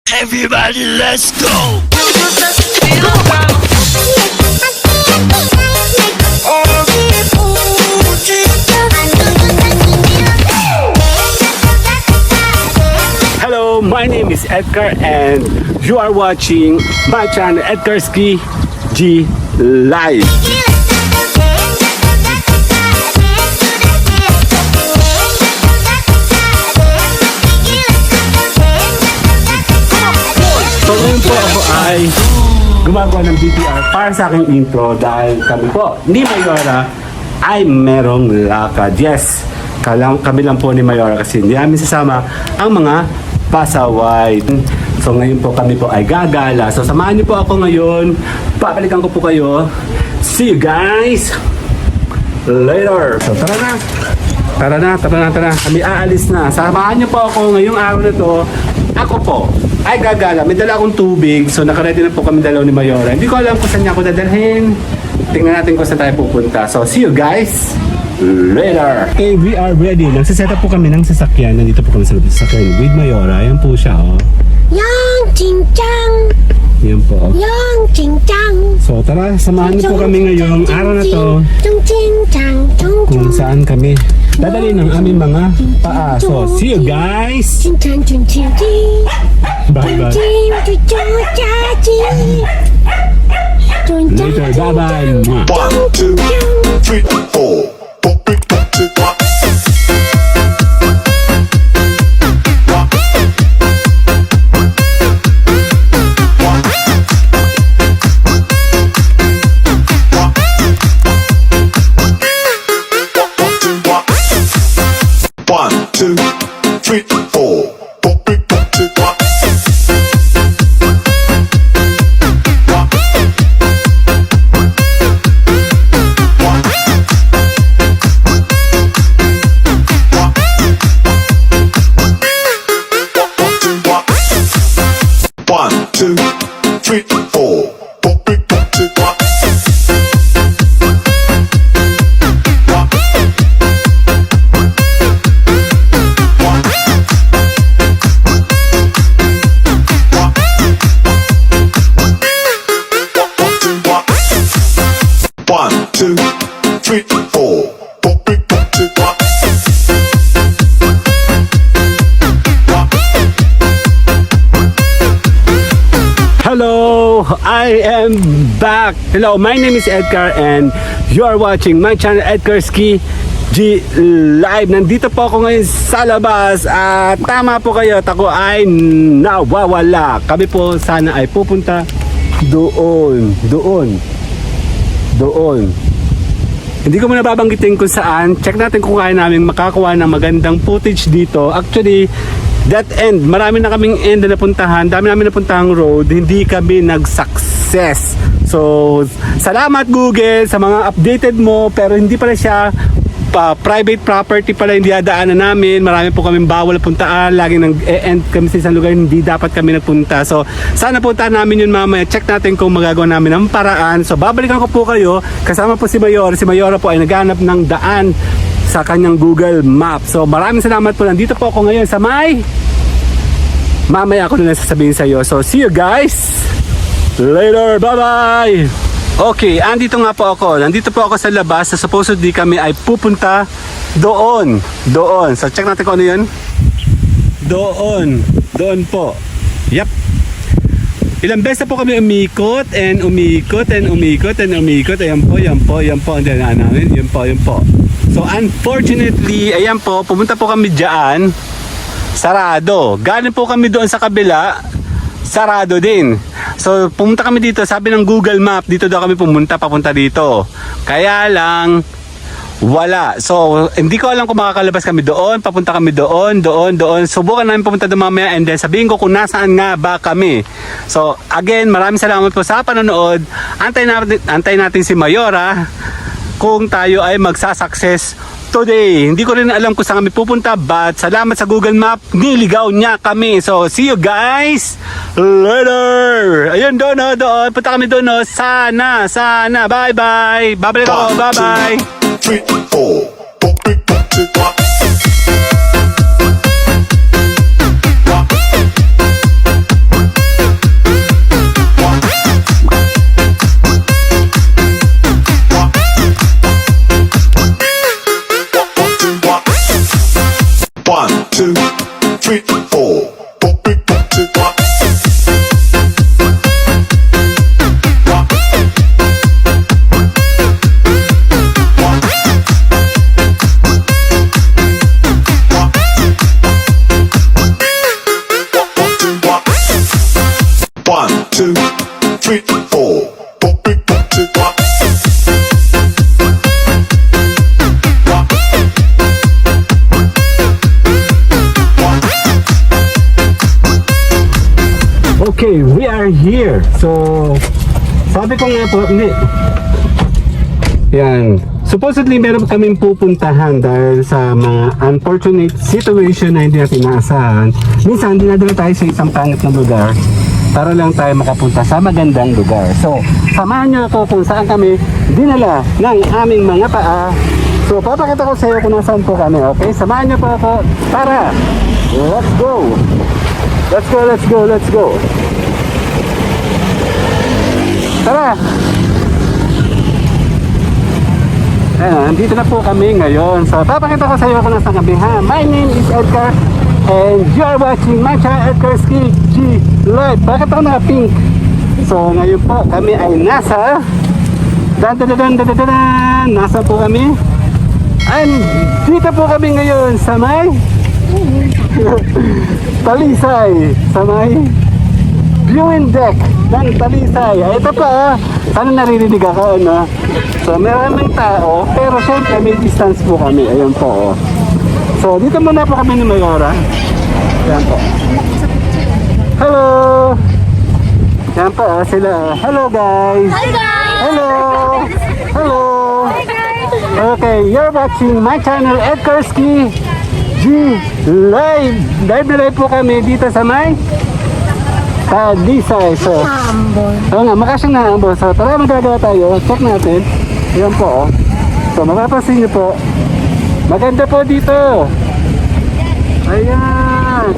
Everybody, let's go! Hello, my name is Edgar and you are watching my channel Edgarski G Live. So ngayon po ako ay gumagawa ng BTR para sa aking intro dahil kami po ni Mayora ay merong lakad. Yes, kami lang po ni Mayora kasi hindi namin sasama ang mga pasaway. So ngayon po kami po ay gagala. So samahan niyo po ako ngayon. Papalikan ko po kayo. See you guys later. So tara na. Tara. Kami aalis na. Samahan niyo po ako ngayong araw na to. Ako po ay gagala. May dala akong tubig. So nakaredy na po kami dalaw ni Mayora. Hindi ko alam kung saan niya ako dadalhin. Tingnan natin kung saan tayo pupunta. So see you guys later. Okay, we are ready. Nagsiset up po kami ng sasakyan. Nandito po kami sa sasakyan with Mayora. Ayan po siya, oh. Yang Ching-chang. Yan po. Yang Ching-chang. So tara, samahan niyo po kami ngayong araw na to kung saan kami dadali ng aming mga paa. So see you guys. Bye bye. Later, bye bye. 1, 2, 3, 4. Hello, I am back. Hello, my name is Edgar and you are watching my channel Edgarski G Live. Nandito po ako ngayon sa labas at tama po kayo, ako ay nawawala. Kami po sana ay pupunta doon. Hindi ko muna babanggitin kung saan. Check natin kung kaya namin makakuha ng magandang footage dito. Actually, that end, marami na kaming end na napuntahan. Dami namin napuntahang road. Hindi kami nag-success. So, salamat Google sa mga updated mo. Pero hindi pala siya private property pala hindi dadaanan namin. Marami po kaming bawal puntaan. Laging nag-end kami sa isang lugar. Hindi dapat kami nagpunta. So, sana puntahan namin yun mamaya. Check natin kung magagawa namin ng paraan. So, babalikan ko po kayo. Kasama po si Mayora. Si Mayora po ay naghanap ng daan sa kanyang Google Map. So maraming salamat po. Nandito po ako ngayon sa mamaya ako na sasabihin sa iyo. So see you guys later. Bye bye. Okay, andito nga po ako. Nandito po ako sa labas. So supposedly kami ay pupunta doon. So check natin kung ano yun. Doon po. Yep. Ilang beses na po kami umikot. Ayan po. Ang dinaan namin. Yun po. So unfortunately, ayan po, pumunta po kami dyan. Sarado. Galing po kami doon sa kabila. Sarado din. So pumunta kami dito. Sabi ng Google Map, dito daw kami papunta dito. Kaya lang wala. So hindi ko alam kung makakalabas kami doon. Papunta kami doon. Subukan namin pumunta doon mamaya and then sabihin ko kung nasaan nga ba kami. So again, maraming salamat po sa panonood. Antay natin si Mayora kung tayo ay magsasucess today. Hindi ko rin alam kung saan kami pupunta, but salamat sa Google Map, niligaw niya kami. So see you guys later. Ayun, doon. Punta kami doon. Sana. Bye. Babalik ako. Bye. 3, 4. 2, 3, 4. Bump it, bump it, bump. Okay, we are here. So, sabi ko nga po, hindi. Yan. Supposedly, meron kaming pupuntahan dahil sa mga unfortunate situation na hindi natin naasahan. Minsan, dinadala tayo sa isang pangit na lugar para lang tayo makapunta sa magandang lugar. So, samahan niyo ako kung saan kami dinala ng aming mga paa. So, papakita ko sa iyo kung nasaan po kami, okay? Samahan niyo po ako. Tara! Let's go! Let's go, let's go, let's go! Tara! Ayan, dito na po kami ngayon. So, papakita ko sa iyo kung nasaan kami, ha? My name is Edgar and you are watching my channel, Edgar Ski G Live. Bakit ako naka-pink? So, ngayon po kami ay nasa nasa po kami. And dito po kami ngayon sa may Talisay, sa may viewing deck ng Talisay. Ito pa, sana naririnig ako, ano? So, maraming tao, pero syempre may distance po kami. Ayun po, oh. So, dito muna po kami ni Mayora. Ayan po. Hello! Ayan po, oh, sila. Hello, guys! Hi guys! Hello! Hello! Okay, you're watching my channel, Edgar Ski G Live. Live na live po kami dito sa may Talisay. So, oo nga, makasyang naambol. So, tara magagawa tayo. Check natin. Ayan po, oh. So, mapapansin niyo po. Maganda po dito. Ayan.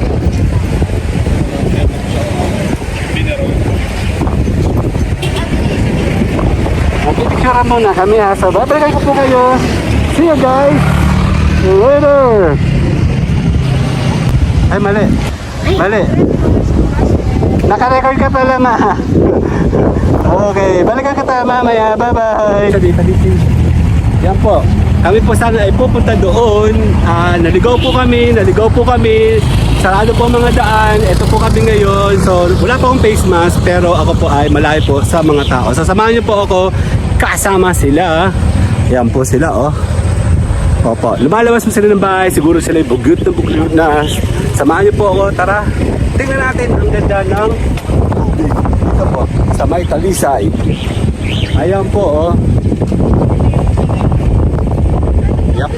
Magpipicturean muna kami, ha. So, babalikan ko po kayo. See you guys later. Ay, mali. Mali. Naka-record ka pala, ma. Okay, balikan kita mamaya. Bye-bye. Yan po. Kami po sana ay pupunta doon. Naligaw po kami. Sarado po ang mga daan. Ito po kami ngayon. So, wala po akong face mask, pero ako po ay malayo po sa mga tao. So, samahan niyo po ako. Kasama sila. Yan po sila, oh. Opo. Lumalabas po sila ng bahay. Siguro sila ay bugyot na. Samahan niyo po ako. Tara. Tingnan natin ang ganda ng tubig. Ito po. Sa may Talisay. Ayan po, oh. Yep.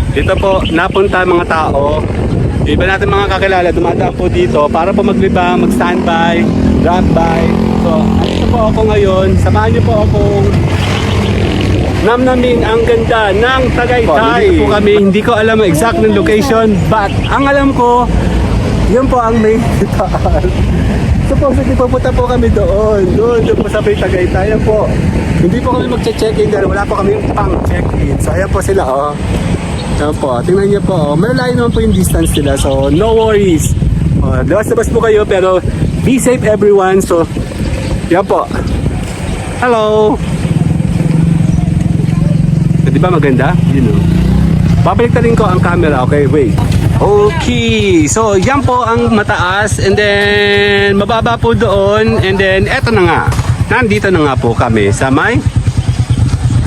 Dito po, napunta mga tao. Iba natin mga kakilala, dumadaan po dito para po maglibang, mag-standby, drop by. So, dito po ako ngayon. Samahan niyo po akong namnamin ang ganda ng Tagaytay. Dito po kami, hindi ko alam ang exact ng location, but ang alam ko, yun po ang main daan. Supposedly pupunta po kami doon po sa may Tagaytay. Ayan po. Hindi po kami mag-check-in dahil wala po kami pang check-in. So ayan po sila, oh. Ayan po, tingnan niyo po, oh. Malalayo naman po yung distance nila, so no worries. Labas-labas po kayo, pero be safe everyone. So, yan po. Hello! Di ba maganda? You know. Pabaliktarin ko ang camera, okay? Wait. Okay, so yan po ang mataas, and then mababa po doon, and then eto na nga. Nandito na nga po kami sa may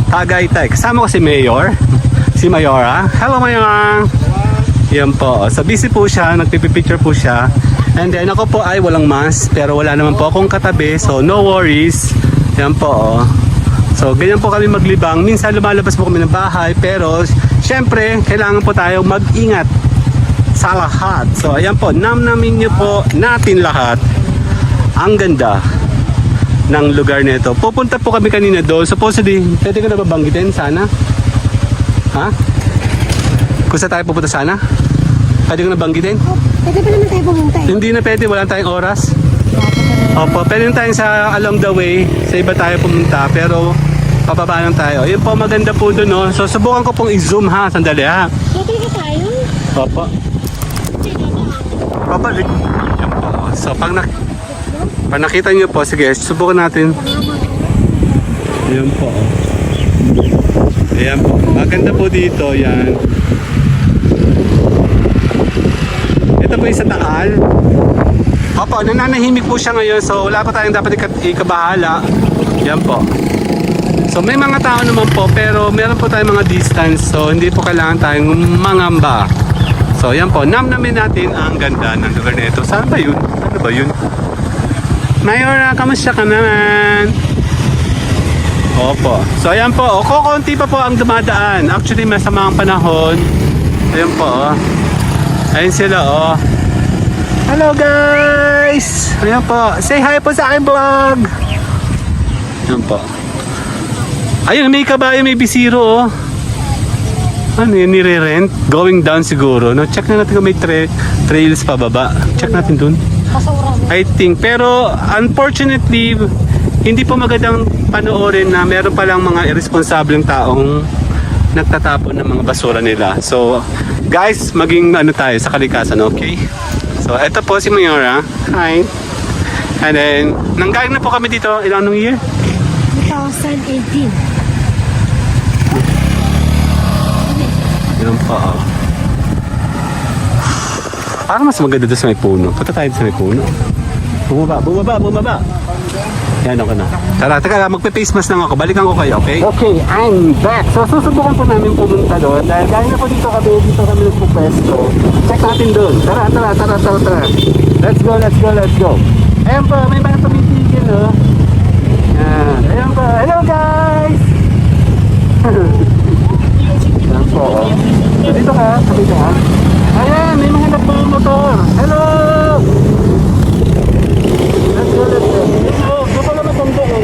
Tagaytay. Kasama ko si Mayor, si Mayora. Hello, Mayora! Yan po. So busy po siya, nagpipicture po siya. And then ako po ay walang mask, pero wala naman po akong katabi, so no worries. Yan po. So ganyan po kami maglibang. Minsan lumalabas po kami ng bahay, pero syempre kailangan po tayo mag-ingat sa lahat. So ayan po, namnamin niyo po natin lahat ang ganda ng lugar nito. Pupunta po kami kanina doon. Supposedly, pwede ko na babanggitin sana? Ha? Kung saan tayo pupunta sana? Pwede ko na banggitin? Pwede pa naman tayo pumunta eh. Hindi na pwede, wala tayong oras. Opo, pwede na tayo sa along the way. Sa iba tayo pumunta, pero pababa lang tayo. Yun po, maganda po doon, no? So, subukan ko pong i-zoom, ha? Sandali, ha? Pwede ka tayo? Opo. Babalik. Yan po. So, pag nakita nyo po, sige, subukan natin. Yan po. Ayan po. Maganda po dito, yan. Ito po yung sa Taal. Opo, nananahimik po siya ngayon, so wala pa tayong dapat ikabahala. Yan po. So may mga tao naman po, pero meron po tayong mga distance, so hindi po kailangan tayong mangamba. So yan po, namnamin natin ang ganda ng lugar na ito. Saan ba yun? Ano ba yun? Mayora, kamusta ka naman? Opo. So ayan po, konti pa po ang dumadaan. Actually, masama ang panahon. Ayan po, oh. Ayun sila, oh. Hello guys! Ayan po, say hi po sa aking vlog! Ayan po. Ayun, may kabayo, may bisiro, oh. Ano yun, nire-rent? Going down siguro, no? Check na natin kung may trails pa baba. Check natin dun. I think, pero unfortunately, hindi po magandang panoorin na meron palang mga irresponsableng taong nagtatapon ng mga basura nila. So, guys, maging ano tayo sa kalikasan, okay? So, eto po si Mayora. Hi. And then, nanggaling na po kami dito. Ilang year? 2018. Ilan pa, oh. Parang mas maganda doon sa may puno. Punta tayo sa may puno. Bumaba. Yan ako na. Tara, magpe-face mask lang ako. Balikan ko kayo, okay? Okay, I'm back. So, susubukan po namin pumunta doon. Dahil gaya na po dito kami nagpo-pwesto. Check natin doon. Tara. Let's go. Ayan po, may mga tumitigil, oh. Yan. Ayan po. Hello, guys! Ayan po, oh. So, dito ka. Ayan, may mga nagpo-motor. Hello! Let's go. Doon pala maganda, oh.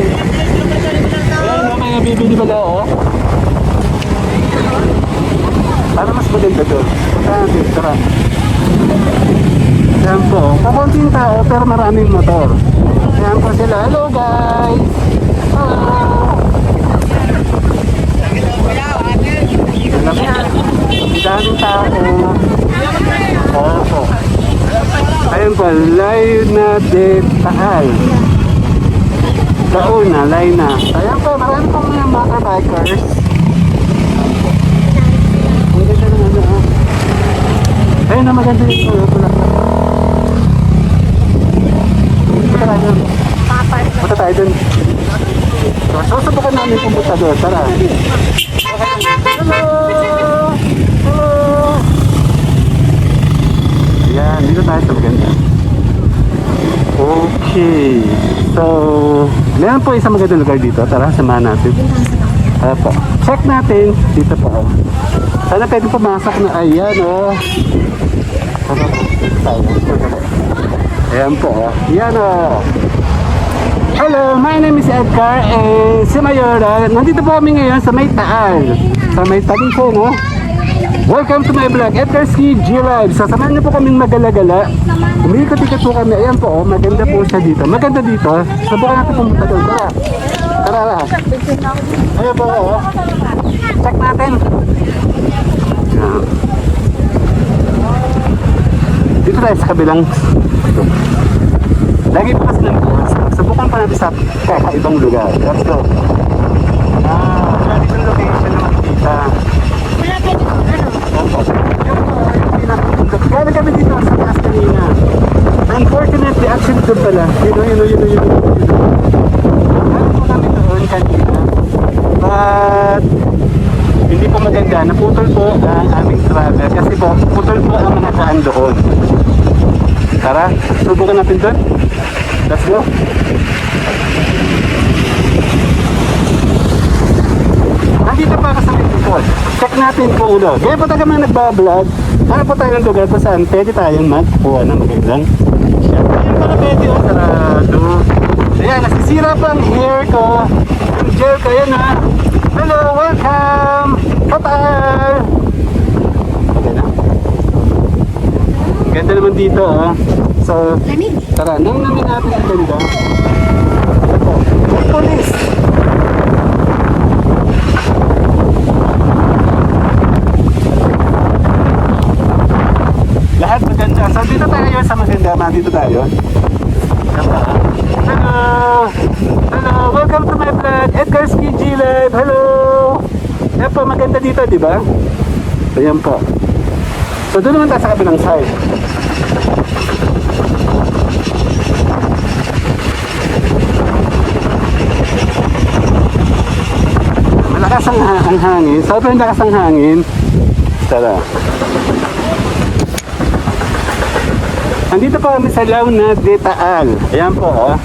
Ayan, may nabibili pala, oh. Para mas maganda doon. Tara. Ayan po. Kakunting tao, pero maraming motor. Ayan po sila. Hello, guys! Hello! Daming tao. Opo. Ayun po, Layna de Taal. Kauna, Layna. Ayun po, marami pong mga motorbikers. Ang ganda ng ano, ah. Ayun na, maganda yung punta tayo dun. So, susubukan namin pumunta doon. Tara. Hello! Ayan, dito tayo sa maganda. Okay. So, meron po isang magandang lugar dito. Tara, samahan natin. Tara po. Check natin. Dito po. Sana pwede pumasok na. Ayan, oh. Ayan po, oh. Ayan, oh. Hello, my name is Edgar and si Mayora. Nandito po kami ngayon sa may Taal. Sa may tabi po, no? Welcome to my vlog, Edgar Ski G Live. So, samahan niyo po kaming magala-gala. Umikot-ikot po kami. Ayan po, oh, maganda po siya dito. Maganda dito. Subukan natin pumunta doon. Tara. Ayan po, oh. Check natin. Ayan. Dito tayo sa kabilang. Lagi po kasi lang po. Subukan pa natin sa kakaibang lugar. Let's go. Dito yung location na makikita. Wala pa dito, Kaya kami dito sa taas kanina. Unfortunately, actually doon pala. Yun. Kaya po namin doon kanina. But, hindi po maganda. Naputol po ang aming travel. Kasi po, putol po ang mga daan doon. Tara, subukan natin doon. Let's go. Nandito pa ako sa Mitipol. Check natin kung ulo. Kaya po tayo mga nagbablog. Ano po tayo ng lugar kung saan pwede tayong magkuha ng magandang shot. Ayan pala pwede, oh, sarado. Ayan, nasisira pa ang hair ko. Ang gel ko, ayan ha. Hello, welcome. Tatal. Okay na. Ganda naman dito, oh. So, lamig. tara, nang namin natin ang ganda. Ito, police. Lahat maganda. So, dito tayo sa maganda. Dito tayo. Hello, welcome to my vlog, Edgar Ski G Live. Hello. Yan po, maganda dito, di ba? So, yan po. So, doon naman tayo sa kabilang side. ang hangin. Sobrang lakas ang hangin. Tara. Andito po kami sa Launa de Taal. Ayan po, oh.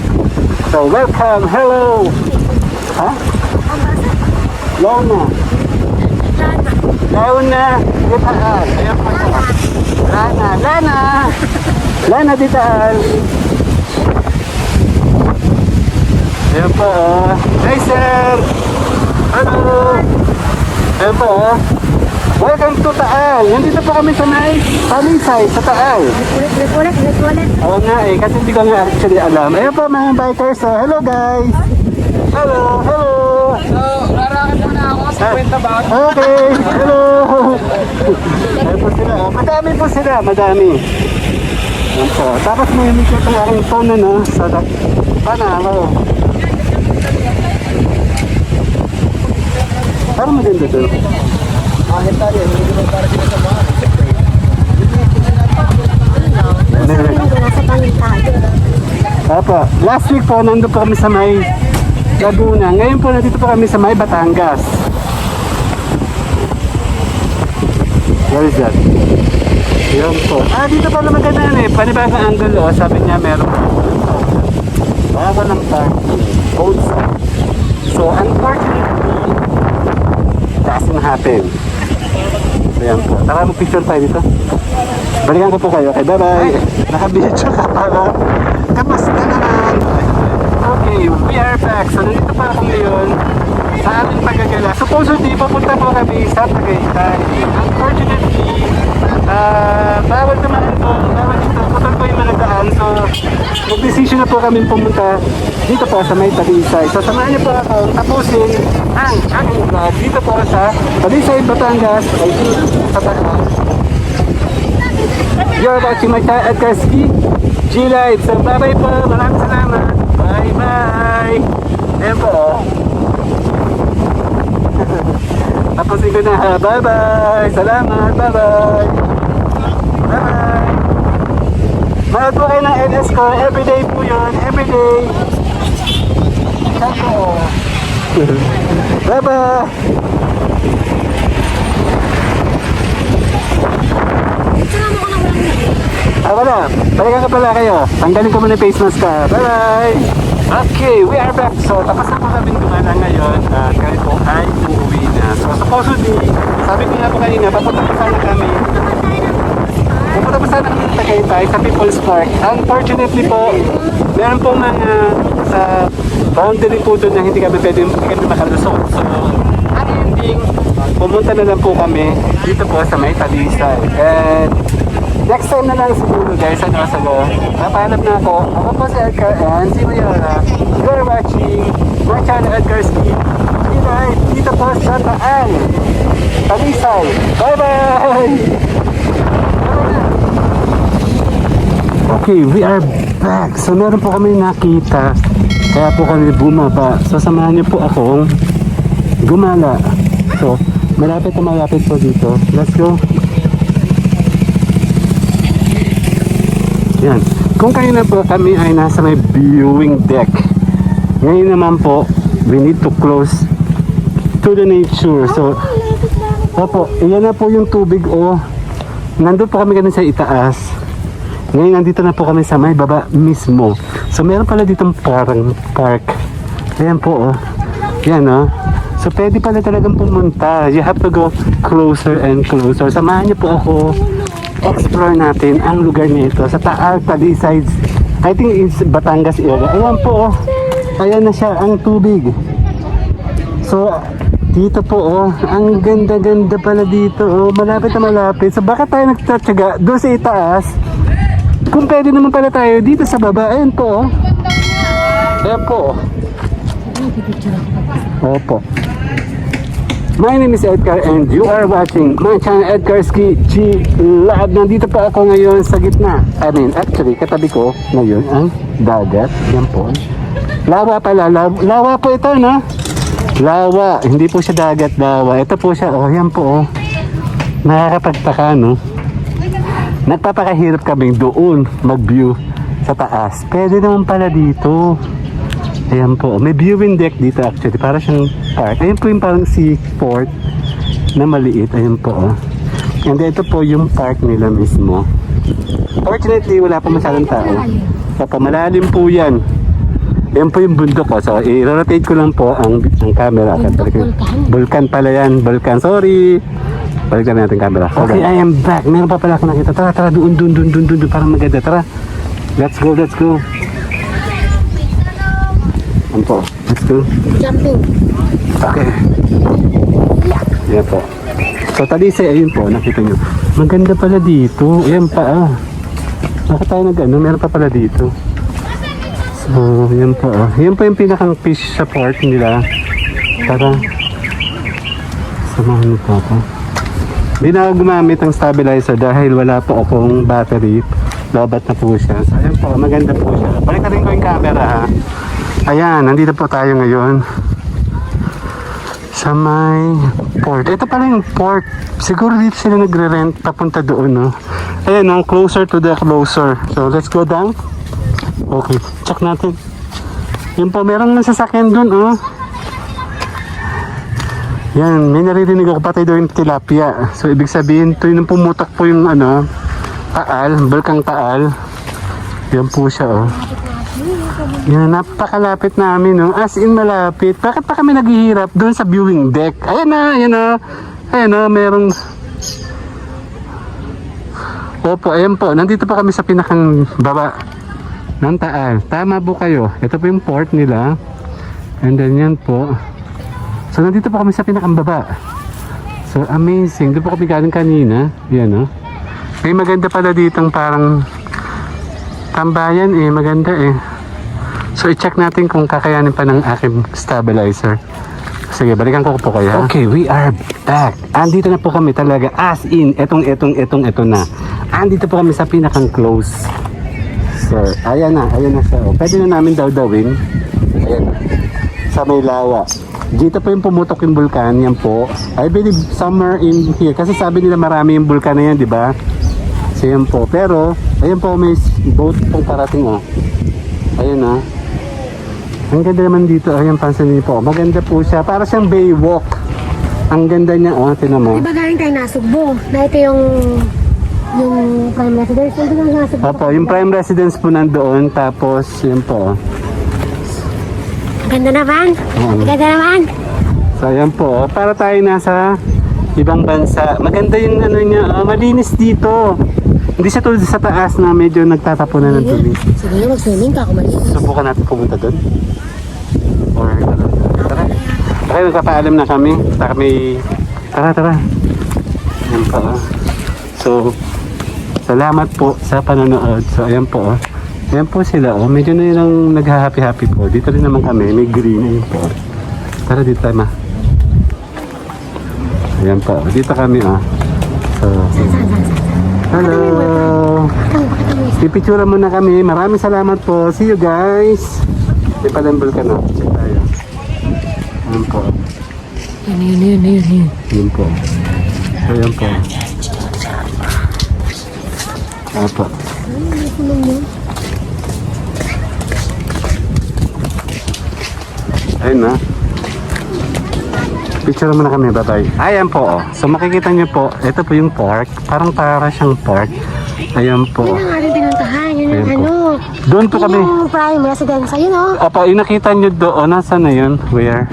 So, welcome. Hello. Ha? Launa. Launa de Taal. Ayan po. Lana de Taal. Ayan po, oh. Hi, sir. Hello. Ayan po, oh. Welcome to Taal. Nandito po kami sa may Talisay sa Taal. Ulit. Oo nga eh, kasi hindi ko nga actually alam. Ayan po mga bikers. Oh. Hello guys. Hello. Larakan muna ako sa kwenta ba? Okay. Hello. Ayan po sila. Oh. Madami po sila. Madami. Ayan po. Tapos may mikro itong aking phone na no. So, paano ako? Parang maganda to. Nasa Pangitado. Apo, last week po nandun po kami sa may Laguna. Ngayon po nandito po kami sa may Batangas. Where is that? Yan po. Dito pala maganda eh. Panibagong angle oh. Sabi niya meron po. Baka ng parking. Both sides. So unfortunately, doesn't happen. So yan po. Tara mag-picture tayo dito. Balikan ko po kayo. Okay, bye-bye. Naka-video ka para kamusta naman. Okay, we are back. So nandito pa ako ngayon sa ating pagagala. Supposedly, papunta po kami sa Tagaytay. Unfortunately, bawal naman ito. Bawal dito. Putol po yung mga daan. So, mag-decision na po kami pumunta dito po sa may Talisay. So, samahan niyo po ako tapusin ang aking vlog dito po sa Talisay, Batangas. Ay, sa Batangas. You're watching my channel at Karski G-Live. So, bye-bye po. Maraming salamat. Bye-bye. Ayan po. Tapusin ko na. Bye-bye. Salamat. Bye-bye. Bye-bye. Manood po kayo ng LS ko. Everyday po yun. Everyday. Saan po? Bye-bye. Wala. Balikan ka pala kayo. Tanggalin ko muna yung face mask ka. Bye-bye! Okay, we are back. So, tapos na po kami gumana ngayon at kami po ay uuwi na. So, supposedly, sabi ko nga po kanina, papunta pa sana kami. Papunta pa sana kami sa Tagaytay sa People's Park. Unfortunately po, meron po mga sa boundary po doon na hindi kami makalusot. So, ang ending, pumunta na lang po kami dito po sa may Talisay. And next time na lang siguro guys, papahanap na ako. Ako po si Edgar and si Mayora. You're watching my channel Edgarski G-Live dito po sa Taal, Talisay. Bye-bye! Okay, we are back. So meron po kami nakita. Kaya po kami bumaba. So samahan niyo po akong gumala. So malapit po dito. Let's go. Yan. Kung kayo na po kami ay nasa may viewing deck. Ngayon naman po, we need to close to the nature. So, opo, iyan na po yung tubig o. Nandun po kami ganun sa itaas. Ngayon nandito na po kami sa may baba mismo. So, meron pala ditong parang park. Ayan po oh. Yan oh. So, pwede pala talagang pumunta. You have to go closer and closer. Samahan niyo po ako. Explore natin ang lugar nito sa Taal, Talisay. I think it's Batangas area. Ayan po oh. Ayan na siya ang tubig. So dito po oh, ang ganda-ganda pala dito oh. Malapit na malapit. So baka tayo nagtatsaga doon sa itaas. Kung pwede naman pala tayo dito sa baba. Ayan po oh. Ayan po oh. Opo. My name is Edgar and you are watching my channel Edgarski G-Live. Nandito pa ako ngayon sa gitna. I mean, actually, katabi ko ngayon ang dagat. Yan po. Lawa pala. Lawa po ito, no? Lawa. Hindi po siya dagat, lawa. Ito po siya. Oh, yan po, oh. Nakakapagtaka, no? Nagpapakahirap kaming doon mag-view sa taas. Pwede naman pala dito. Ayan po, may viewing deck dito actually, para siyang park. Ayan po yung parang seaport na maliit. Ayan po. And ito po yung park nila mismo. Fortunately, wala pa masyadong tao. Opo, malalim po yan. Ayan po yung bundok ko. So, i-rotate ko lang po ang camera. Vulkan pala yan. Vulkan, sorry. Balikan natin camera. Okay, I am back. Meron pa pala ako nakita. Tara, doon. Parang maganda. Tara. Let's go. Ayan po. Let's go. Jumping. Okay. Ayan po. So, Talisay, ayun po. Nakita nyo. Maganda pala dito. Ayan pa Bakit tayo meron pa pala dito. So, yan po. Yan po yung pinakang fish sa port nila. Tara. Samahan niyo po ako. Hindi na ako gumamit ng stabilizer dahil wala po akong battery. Lobat na po siya. So, ayan po. Maganda po siya. Balik rin ko yung camera ha. Ayan. Nandito po tayo ngayon. Sa may port. Ito pala yung port. Siguro dito sila nagre-rent papunta doon, no? Ayan, no? Closer to the closer. So, let's go down. Okay, check natin. Yun po, meron ng sasakyan dun, oh. Yan, may naririnig ako pati doon yung tilapia. So, ibig sabihin, ito yung pumutak po yung, taal, bulkang taal. Yan po siya, oh. Yan, napakalapit namin, no? As in, malapit. Bakit pa kami naghihirap doon sa viewing deck? Ayan na, merong... Opo, ayan po. Nandito pa kami sa pinakang baba ng taal. Tama po kayo. Ito po yung port nila. And then yan po. So, nandito po kami sa pinakang baba. So, amazing. Doon po kami galing kanina. Yan, may maganda pala ditong parang tambayan, maganda, So, i-check natin kung kakayanin pa ng aking stabilizer. Sige, balikan ko po kayo. Okay, we are back. Andito na po kami talaga. As in, etong na. Andito po kami sa pinakang close. So, ayan na siya. Pwede na namin dawdawin. Ayan na. Sa may lawa. Dito po yung pumutok yung bulkan. Yan po. I believe somewhere in here. Kasi sabi nila marami yung bulkan na yan, di ba? So, yan po. Pero, ayan po may boat pong parating, Ayan na. Ang ganda naman dito. Ayan, pansin niyo po. Maganda po siya. Para siyang baywalk. Ang ganda niya. Tinan mo. Diba galing tayo Nasugbo? Na ito yung prime residence. Ito yung Nasugbo. Opo, yung prime residence po nandoon. Tapos, yun po. Ganda naman. Ganda naman. So, ayan po. Para tayo nasa ibang bansa. Maganda yung niya. Malinis dito. Hindi siya tulad sa taas na medyo nagtatapunan ng tubig. Sige, mag-swimming ka ako malinis. Subukan natin pumunta doon. Or, tara. Okay, magpapaalam na kami. Tara. Ayan po. So, salamat po sa panonood. So, ayan po. Ayan po sila. Medyo na yun nagha-happy-happy po. Dito rin naman kami. May green. Ayan po. Tara dito tayo, ma. Ayan po. Dito kami, So, hello. Pipicture muna kami. Maraming salamat po. See you guys. May palembol ka na. Check tayo. Ayan po. Ayan po. Ayan po. Ayan po. Ayun na. Picture muna kami, bye-bye. Ayan po. So makikita niyo po, ito po yung park. Parang para siyang park. Ayan po. Yun ang ating pinuntahan. Yun ang Ayan po. Doon po Yun kami. yung prime residence. Ayun Opo, yung nakita niyo doon. Nasaan na yun? Where?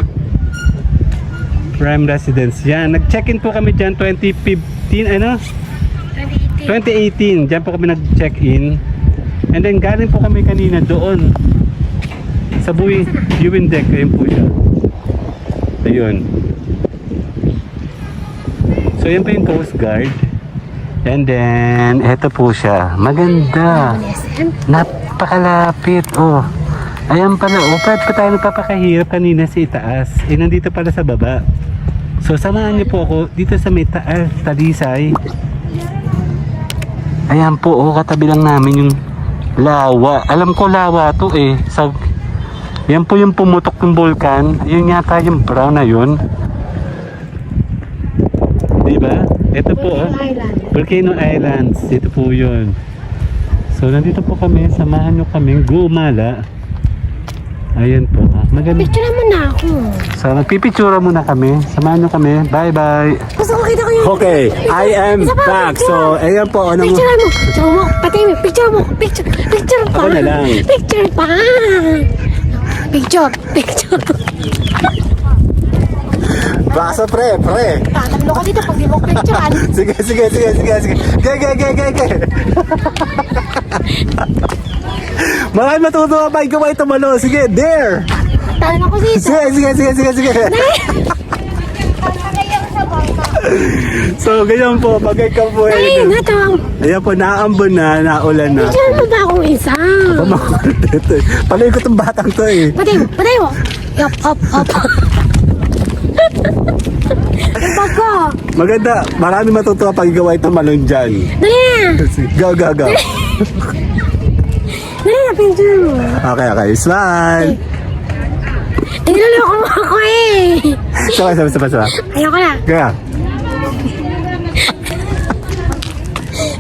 Prime residence. Yan. Nag-check-in po kami dyan 2015. 2018. Diyan po kami nag-check-in. And then galing po kami kanina doon. Sa viewing deck. Ayun po siya. Ayun. So yan po yung Coast Guard. And then, eto po siya. Maganda. Napakalapit. Ayan pala. Pwede pa tayo nagpapakahirap kanina sa itaas. Nandito pala sa baba. So, samahan niyo po ako dito sa may Talisay. Ayan po. Katabi lang namin yung lawa. Alam ko lawa to yan po yung pumutok ng vulkan. Yun yata yung brown na yun. Diba? Ito po, Volcano Islands. Ito po yun. So, nandito po kami. Samahan nyo kami gumala. Ayan po. Maganda. Picture naman na ako. So, magpipitsura muna kami. Samahan nyo kami. Bye-bye. Gusto ko kita ko yung... Okay, I am Isa pa, back. picture. So, ayan po. Ano mo? Picture mo. Picture mo. Pati mo. Picture mo. Picture pa. Ako na lang. Picture pa. Picture. Basa pre. Tatanlo ko dito pag di mo picturean. Sige. Ge. Marami matutuwa pa ikaw ay tumalo. Sige, there. Tatanlo ko dito. Sige. So, ganyan po. Pag ikaw po Ay, natawang. ayan po, naambon na, naulan na. Picture mo ba akong isa? Pamakulit ito eh. Paloy ko itong batang to eh. Patay mo. Yup, hop. Yung bag ko. Maganda. Marami matutuwa pag ikaw ay tumalon dyan. Dali na. Go. Dali na, picture mo. Okay. Smile. Tinuloko mo ako eh. Sama. Ayoko na. Kaya.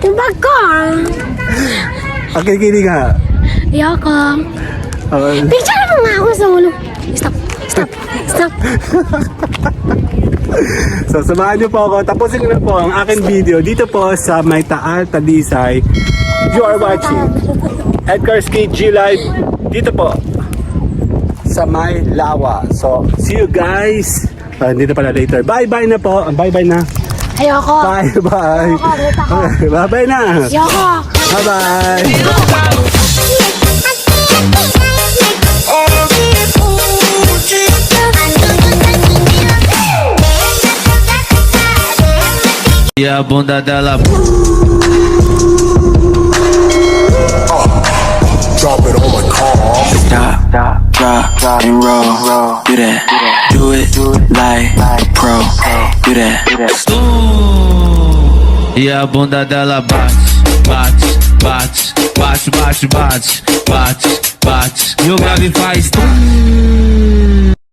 Yung bag ko. Okay, kini nga. Ayoko. Okay. Picture mo nga ako sa ulo. Stop. So, samahan niyo po ako. Tapusin na po ang aking video dito po sa May Taal, Talisay. You are watching Edgar's KG Live dito po sa May Lawa. So, see you guys. Dito pala later. Bye-bye na po. Bye-bye na. Ayoko. Bye-bye. Okay, bye-bye na. Ayoko. Bye-bye. E a bunda dela Drop it on my car. Stop, drop, and roll. Do that. Do it like pro. Do that. E a bunda dela bate. E o grave faz tum.